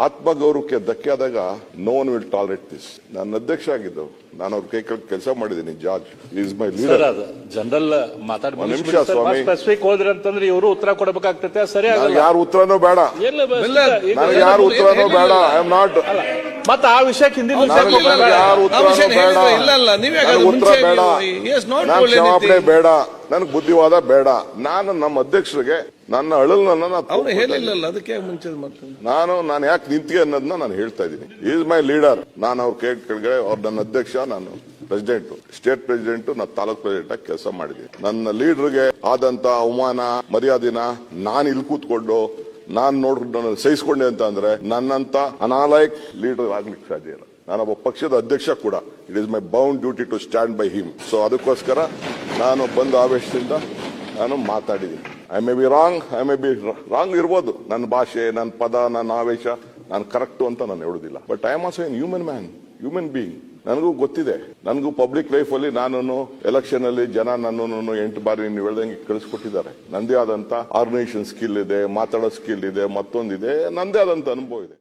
ಆತ್ಮಗೌರವಕ್ಕೆ ಧಕ್ಕೆ ಆದಾಗ no one will tolerate this. ನಾನು ಅಧ್ಯಕ್ಷ ಆಗಿದ್ದು, ನಾನು ಅವ್ರ ಕೈ ಕೆಲಸ ಮಾಡಿದ್ದೀನಿ. George is my leader. General ನಿಮಿಷ ಸ್ವಾಮಿ, ಸ್ಪೆಸಿಫಿಕ್ ಹೋದ್ರೆ ಅಂತಂದ್ರೆ ಇವರು ಉತ್ತರ ಕೊಡಬೇಕಾಗ್ತದೆ. ಸರಿ, ಯಾರು ಉತ್ತರನೂ ಬೇಡ, ನನಗೆ ಯಾರು ಉತ್ತರನೂ ಬೇಡ. I am not. ಮತ್ತೆ ಆ ವಿಷಯಕ್ಕೆ ಹಿಂದಿನ ಯಾರು ಉತ್ತರನೂ ಬೇಡ, ಉತ್ತರ ಬೇಡ, ನಾನು ಕ್ಷಮಾಪಣೆ ಬೇಡ, ನನಗೆ ಬುದ್ಧಿವಾದ ಬೇಡ. ನಾನು ನಮ್ಮ ಅಧ್ಯಕ್ಷರಿಗೆ ನನ್ನ ಅಳಲನ್ನ ಅದಕ್ಕೆ ಮುಂಚೆ ನಾನು ಯಾಕೆ ನಿಂತಿಗೆ ಅನ್ನೋದನ್ನ ನಾನು ಹೇಳ್ತಾ ಇದ್ದೀನಿ. Is my leader. ನಾನು ಅವ್ರ ಕೆಳಗಡೆ ಅವ್ರ ನನ್ನ ಅಧ್ಯಕ್ಷ, ನಾನು ಪ್ರೆಸಿಡೆಂಟ್, ಸ್ಟೇಟ್ ಪ್ರೆಸಿಡೆಂಟ್, ನಾನು ತಾಲೂಕ್ ಪ್ರೆಸಿಡೆಂಟ್ ಆಗಿ ಕೆಲಸ ಮಾಡಿದ್ದೀನಿ. ನನ್ನ ಲೀಡರ್ಗೆ ಆದಂತ ಅವಮಾನ ಮರ್ಯಾದಿನ ನಾನು ಇಲ್ಲಿ ಕೂತ್ಕೊಂಡು ನಾನು ಸಹಿಸಿಕೊಂಡೆ ಅಂತ ಅಂದ್ರೆ ನನ್ನಂತ ಅನಾಲಯಕ್ ಲೀಡರ್ ಆಗ್ಲಿಕ್ಕೆ ಸಾಧ್ಯ ಇಲ್ಲ. ನಾನೊಬ್ಬ ಪಕ್ಷದ ಅಧ್ಯಕ್ಷ ಕೂಡ. It is my bound duty to stand by him. So ಅದಕ್ಕೋಸ್ಕರ ನಾನು ಬಂದ ಆವೇಶದಿಂದ ನಾನು ಮಾತಾಡಿದ್ದೀನಿ. ಐ ಮೇ ಬಿ ರಾಂಗ್ ಇರ್ಬೋದು. ನನ್ನ ಭಾಷೆ, ನನ್ನ ಪದ, ನನ್ನ ಆವೇಶ ನಾನು ಕರೆಕ್ಟು ಅಂತ ನಾನು ಹೇಳುದಿಲ್ಲ. But I am also an human man, human being. ನನಗೂ ಗೊತ್ತಿದೆ, ನನಗೂ ಪಬ್ಲಿಕ್ ಲೈಫ್ ಅಲ್ಲಿ ನಾನು ಎಲೆಕ್ಷನ್ ಅಲ್ಲಿ ಜನ ನನ್ನನ್ನು 8 ಬಾರಿ ನೀವು ಹೇಳ್ದಂಗೆ ಕಳಿಸ್ಕೊಟ್ಟಿದ್ದಾರೆ. ನಂದೇ ಆದಂತ ಆರ್ಗನೈಸೇಷನ್ ಸ್ಕಿಲ್ ಇದೆ, ಮಾತಾಡೋ ಸ್ಕಿಲ್ ಇದೆ, ಮತ್ತೊಂದಿದೆ, ನಂದೇ ಆದಂತ ಅನುಭವ ಇದೆ.